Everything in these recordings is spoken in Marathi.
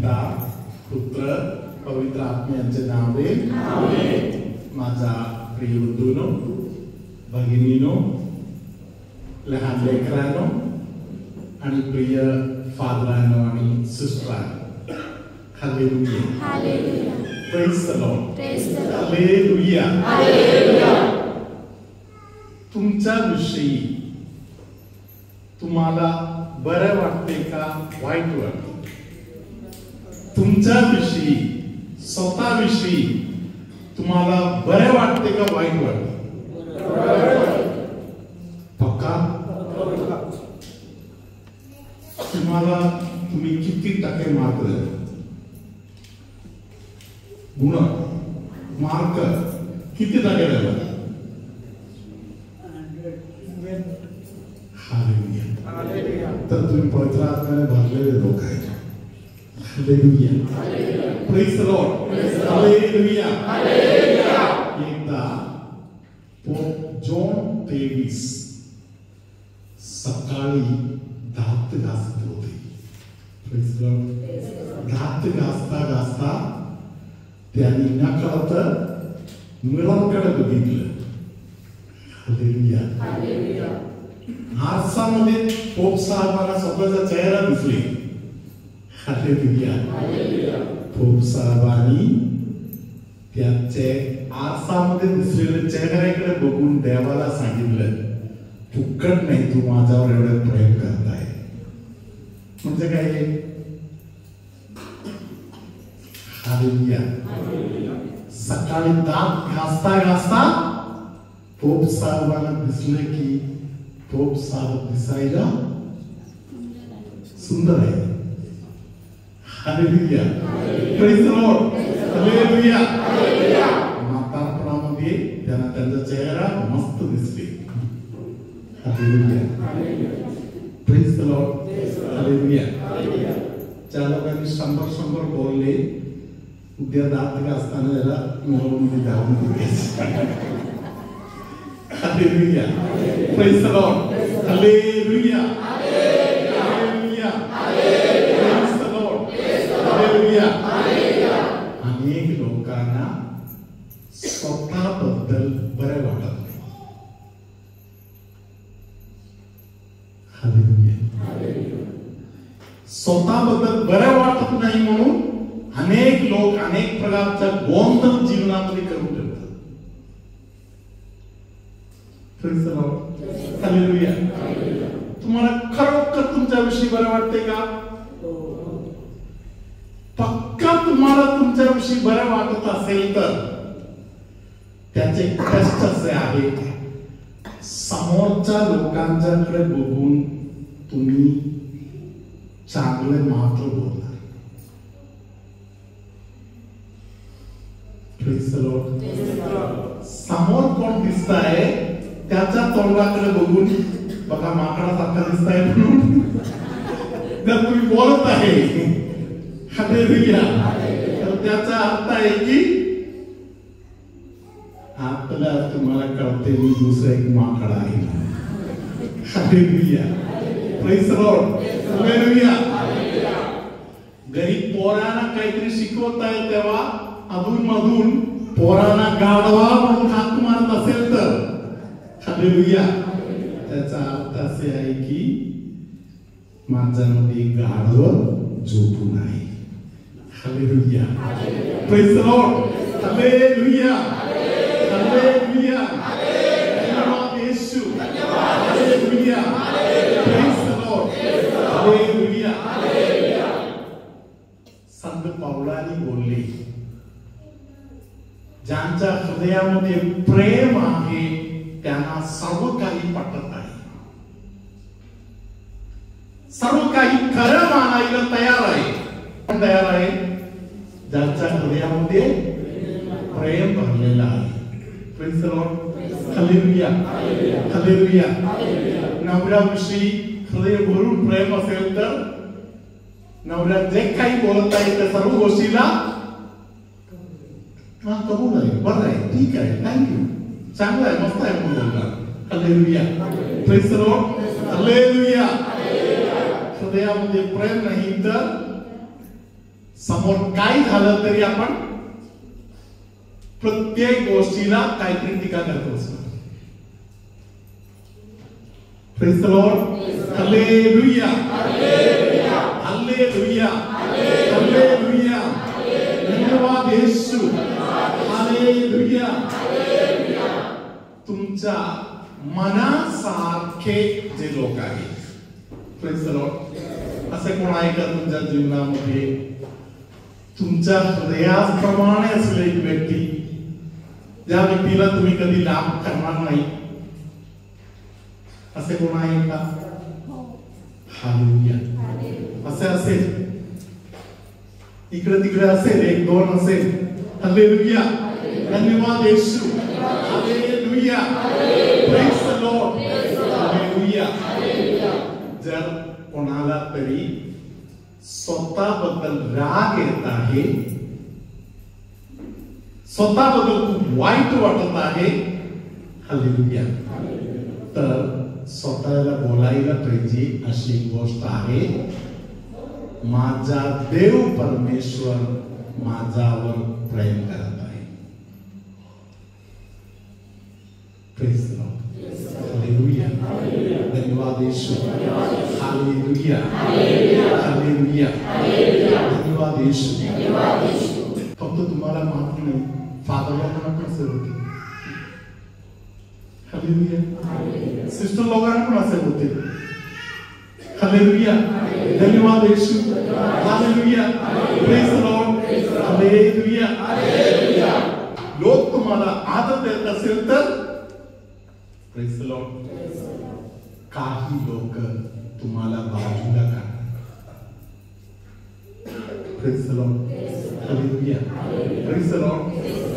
पिता पुत्र पवित्र आत्म्याचे नावे माझा प्रिय बंधूंनो भगिनीनो लहान लेकरांनो आणि प्रिय फादरांनो आणि सिस्टरांनो hallelujah praise the Lord hallelujah तुमच्या विषयी तुम्हाला बरं वाटते का वाईट वाटते तुमच्या विषयी स्वतःविषयी तुम्हाला बरं वाटते का वाईट वाटते पक्का तुम्हाला तुम्ही किती टक्के मार्क गुण मार्क किती टक्के द्याल तर तुम्ही पवित्र आत्म्याने भरलेले लोक आहेत hallelujah praise the Lord hallelujah एकदा पोप जॉन 23 सकाळी दात घासत होते प्रेज द लॉर्ड दात घासता घासता त्यांनी नकळत मिररकडे बघितलं हालेलुया आरसामध्ये पोप साहेबांना स्वतःचा चेहरा दिसले हालेलुया पोप साहेबांनी त्याचे आरसामध्ये दिसलेल्या चेहऱ्याकडे बघून देवाला सांगितलं फुकट नाही तू माझ्यावर एवढं प्रेम करताय म्हणजे काय हालेलुया सकाळी दात घासता घासता पोप साहेबांना दिसले की पोप साहेब दिसायला सुंदर आहे hallelujah praise the Lord hallelujah म्हातारपणामध्ये त्यांना त्यांचा चेहरा मस्त दिसते hallelujah praise the Lord hallelujah ज्या लोकांनी 100 बोलले उद्या दात घासताना त्याला मोहमध्ये धावून दिले Hallelujah. Praise the Lord. Hallelujah. Hallelujah. Praise the Lord. Hallelujah. अनेक लोकांना स्वतःबद्दल बरे वाटत नाही हालेलुया स्वतःबद्दल बरे वाटत नाही म्हणून अनेक लोक अनेक प्रकारच्या गोंधळ जीवनामध्ये करून ठेवतात Praise the Lord. Hallelujah. तुम्हाला खरोखर तुमच्या विषयी बरं वाटते का पक्का तुम्हाला तुमच्या विषयी बरं वाटत असेल तर त्याचे कष्ट असे आहे समोरच्या लोकांच्याकडे बघून तुम्ही चांगले मात्र बोलणार Praise the Lord. समोर कोण दिसताय त्याच्या तोंडाकडे बघून बघा माकडासारखा दिसताय म्हणून जर तुम्ही बोलत आहे हालेलुया तर त्याचा अर्थ आहे की आपल्याला तुम्हाला कळते मी दुसरा एक माकड आहे hallelujah praise the Lord hallelujah घरी पोरांना काहीतरी शिकवताय तेव्हा अधून मधून पोरांना गाढवा म्हणून हाक मारत असेल तर हालेलुया त्याचा अर्थ असे आहे की माझ्यामध्ये गाढव झोपून आहे hallelujah praise the Lord hallelujah hallelujah धन्यवाद Yeshu hallelujah praise the Lord hallelujah संत पावलांनी बोलले ज्यांच्या हृदयामध्ये प्रेम आहे त्यांना सर्व काही पटत आहे सर्व काही खरं मानायला तयार आहे ज्यांच्या हृदयामध्ये प्रेम भरलेलं आहे praise the Lord hallelujah hallelujah नवऱ्याविषयी हृदय भरून प्रेम असेल तर नवऱ्या जे काही बोलत आहे त्या सर्व गोष्टीला कबूल आहे बरं आहे ठीक आहे थँक्यू चांगला आहे मस्त आहे म्हणून बोलणार hallelujah praise the Lord hallelujah हृदयामध्ये प्रेम नाही तर समोर काय झालं तरी आपण प्रत्येक गोष्टीला काहीतरी टीका करतो असतो. Praise the Lord. Hallelujah. Hallelujah. Hallelujah. Hallelujah. धन्यवाद येशू. Hallelujah. तुमच्या मनासारखे जे लोक आहेत. Praise the Lord. असे कोण आहे का तुमच्या जीवनामध्ये तुमच्या हृदयाप्रमाणे असलेली एक व्यक्ती, ज्या व्यक्तीला तुम्ही कधी लाभ करणार नाही, असे कोण आहे का? हालेलुया. असे असेल, इकडे तिकडे असेल, एक दोन असेल. हालेलुया. धन्यवाद Yeshu. Hallelujah. Praise the Lord. Hallelujah. जर कोणाला तरी स्वतःबद्दल राग येत आहे, स्वतःबद्दल खूप वाईट वाटत आहे, हालेलुया, तर स्वतःला बोलायला पाहिजे अशी गोष्ट आहे, माझा देव परमेश्वर माझ्यावर प्रेम करत आहे. Praise the Lord. हालेलुया. धन्यवाद येशू. हालेलुया. हालेलुया. धन्यवाद येशू. फक्त तुम्हाला माफ नाही, फादर लोकांना पण असे होते. हालेलुया. सिस्टर लोकांना पण असे होते. हालेलुया. धन्यवाद Yeshu. Hallelujah. Praise the Lord. Hallelujah. लोक तुम्हाला आदर देत असेल तर प्रेज द लॉर्ड. काही लोक तुम्हाला बाजूला काढतात. Praise the Lord. Hallelujah. Praise the Lord.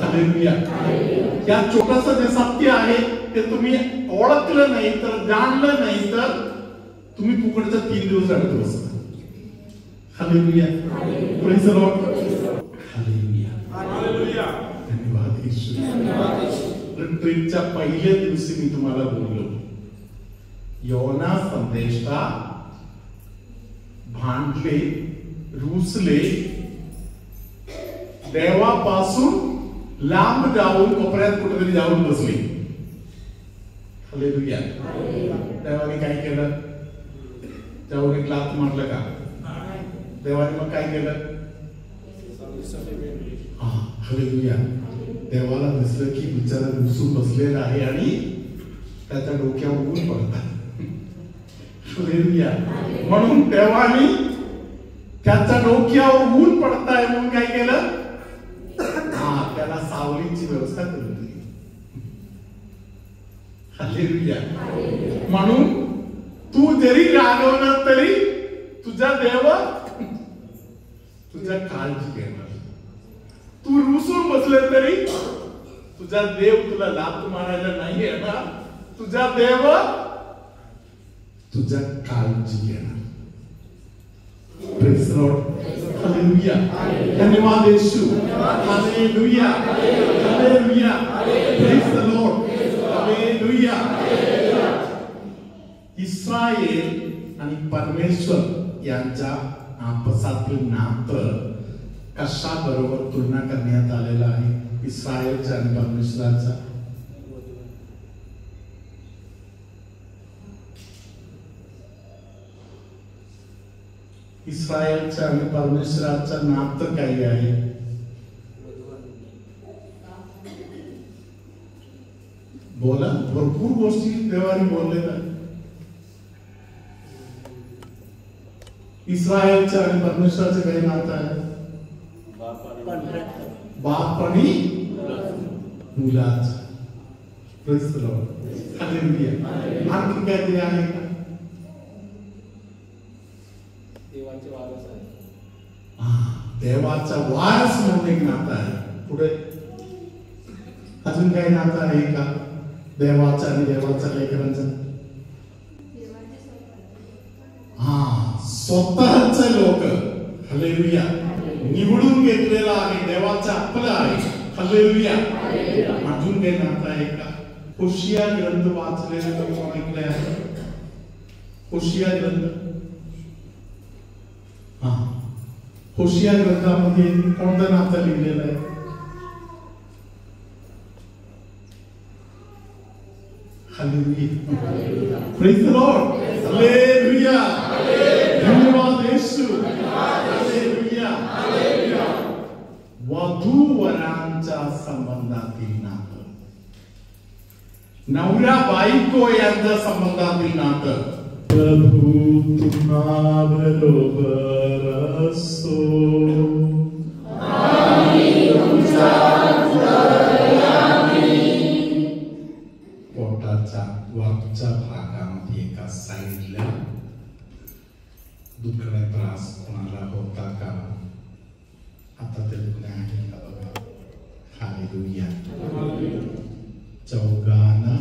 Hallelujah. या छोटंसं जे सत्य आहे ते तुम्ही ओळखलं नाही तर, जाणलं नाही तर तुम्ही फुकटचा 3 दिवस रडत बसता. Hallelujah. Praise the Lord. Hallelujah. Hallelujah. धन्यवाद येशू. ट्रिपच्या पहिल्या दिवशी मी तुम्हाला बोललो, योना संदेशा भांडले, रुसले, देवापासून लांब जाऊन कोपऱ्यात कुठेतरी जाऊन बसले. हालेलुया. देवाने काय केलं? त्यावर एक लाथ मारलं का? देवाने मग काय केलं? हालेलुया. देवाला दिसलं की बिचारा रुसून बसलेला आहे आणि त्याच्या डोक्यावर ऊन पडतात. हालेलुया. म्हणून देवाने त्याच्या डोक्यावर ऊन पडताय म्हणून काय केलं? त्याला सावलीची व्यवस्था करून दिली. हालेलुया. म्हणून तू जरी रागवलं तरी तुझा देव तुझ्या काळजी घेणार. तू रुसून बसले तरी तुझा देव तुला लाथ मारायला नाही येणार. तुझा देव तुझ्या काळजी घेणार. Praise the Lord. हालेलुया. धन्यवाद Yeshu. Hallelujah. Hallelujah. Praise the Lord. Hallelujah. Israel आणि परमेश्वर यांच्या आपसातील नातं कशा बरोबर तुलना करण्यात आलेला आहे? इस्रायलच्या आणि परमेश्वराचा. इस्रायलच्या आणि परमेश्वराचं नातं काय आहे? बोला. भरपूर गोष्टी देवाने बोललेल्या आहेत. इस्रायलच्या आणि परमेश्वराचं काही नातं आहे? बाप आणि मुलाचं. Praise the Lord. हालेलुया. आणखी काहीतरी आहे का? देवाचा वारस म्हणून एक नातं आहे. पुढे अजून काही नातं आहे का देवाचा आणि देवाच्या लेकरांचं? स्वतःचे लोक. हालेलुया. निवडून घेतलेला आहे, देवाचा आपला आहे. हालेलुया. अजून काही नातं आहे का? होशिया ग्रंथ वाचलेले कोण ऐकले आहे? होशिया ग्रंथ. होशिया ग्रंथामध्ये कोणतं नातं लिहिलेलं आहे? Hallelujah. Praise the Lord. Hallelujah. धन्यवाद येशू. हालेलुया. वधू वरांच्या संबंधातील नातं, नवरा बायको यांच्या संबंधातील नातं. प्रभू तुम्हाबरोबर असो. पोटाच्या वरच्या भागामध्ये एका साईडला दुखणे त्रास कोणाला होता का? आता ते दुखणे आहे का बघा. हालेलुया. चौघांना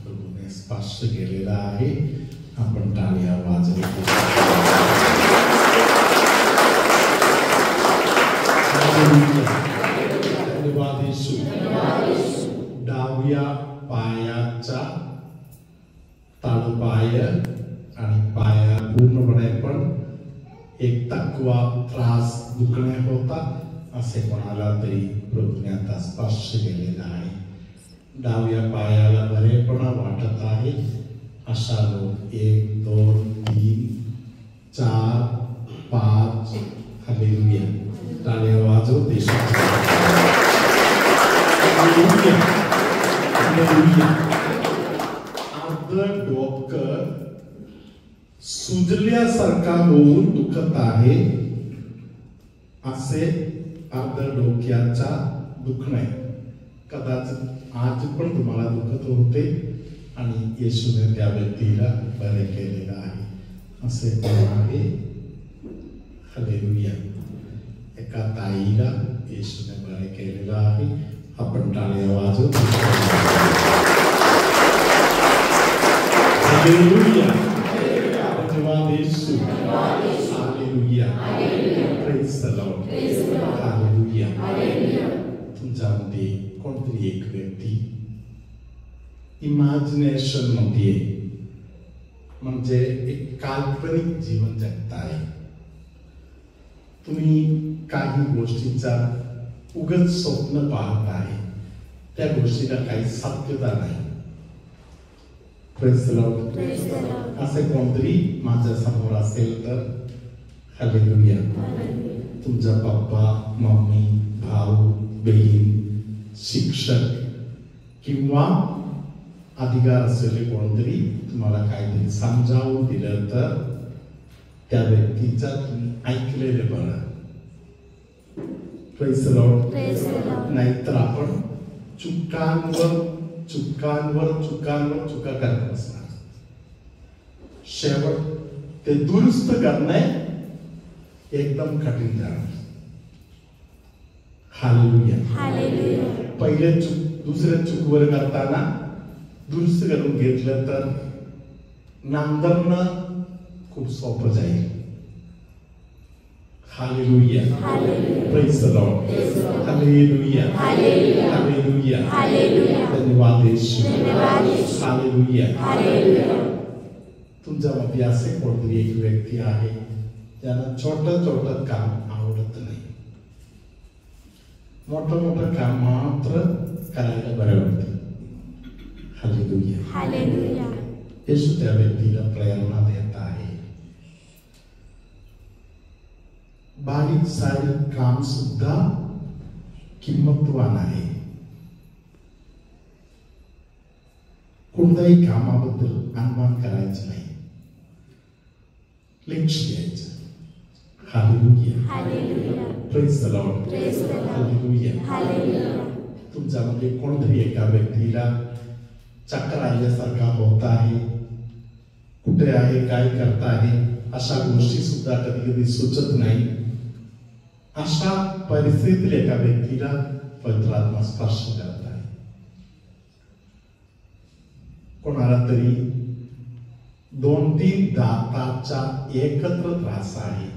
प्रभूने स्पर्श केलेला आहे. आपण टाळ्या वाजवतो. धन्यवाद येशू. डाव्या पायाचा तळपाय आणि पाया पूर्णपणे पण एक तकवा त्रास दुखणे होता असे कोणाला तरी प्रभूने आता स्पर्श केलेला आहे. डाव्या पायाला बरेपणा वाटत आहे अशा लोक 1 2 3 4 5 हालेलुया. टाळ्या वाजवते. हालेलुया. हालेलुया. अर्ध डोकं सुजल्यासारखा होऊन दुखत आहे असे अर्ध डोक्याचा दुखणे कदाचित आज पण तुम्हाला दुखत होते आणि येशूने त्या व्यक्तीला बरे केलेलं आहे असे कोण आहे? हालेलुया. एका ताईला येशूने बरे केलेलं आहे. आपण टाळ्या वाजवतो. हालेलुया. धन्यवाद Yeshu. Hallelujah. Praise the Lord. Hallelujah. तुमच्यामध्ये कोणतरी एक व्यक्ती इमॅजिनेशन मध्ये म्हणजे एक काल्पनिक जीवन जगताय. तुम्ही काही गोष्टीचा उगाच स्वप्न पाहत आहे. त्या गोष्टीला काही सत्यता नाही. Praise the Lord. असे कोणतरी माझ्या समोर असेल तर हालेलुया. तुमचा पप्पा मम्मी भाऊ बहीण शिक्षक किंवा अधिकार असलेले कोणतरी तुम्हाला काहीतरी समजावून दिलं तर त्या व्यक्तीचा तुम्ही ऐकलेले बरं. Praise the Lord. नाहीतर आपण चुकांवर चुका करत असणार. शेवट ते दुरुस्त करणे एकदम कठीण जाणार. हालेलुया. पहिले दुसऱ्या चुकवर करताना दुरुस्त करून घेतलं तर नांगरणं खूप सोपं जाईल. Hallelujah. Praise the Lord. Hallelujah. Hallelujah. धन्यवाद येशू. हालेलुया. तुमच्यामध्ये असे कोणतरी एक व्यक्ती आहे ज्यांना छोटं काम आवडत नाही. मोठं काम मात्र करायला बरं वाटतं. हालेलुया. येशू त्या व्यक्तीला प्रेरणा देत आहे. बारीक सारीक काम सुद्धा किंमतवान आहे. कोणत्याही कामाबद्दल अनुमान करायचं नाही. लक्ष द्यायचं. Hallelujah. Praise the Lord. Hallelujah. तुमच्यामध्ये कोणतरी एका व्यक्तीला चक्कर आल्यासारखा होत आहे. कुठे आहे काय करत आहे अशा गोष्टी सुद्धा कधी कधी सुचत नाही. अशा परिस्थितीत एका व्यक्तीला पवित्र आत्मा स्पर्श करत आहे. कोणाला तरी 2-3 दाताचा एकत्र त्रास आहे.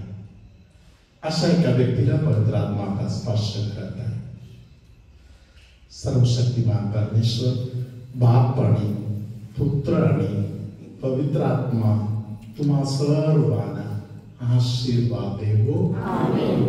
अशा एका व्यक्तीला पवित्र आत्मा स्पर्श करत आहे. सर्वशक्तिमान परमेश्वर बाप आणि पुत्र आणि पवित्र आत्मा तुम्हा सर्वांना आशीर्वाद देवो. आमेन.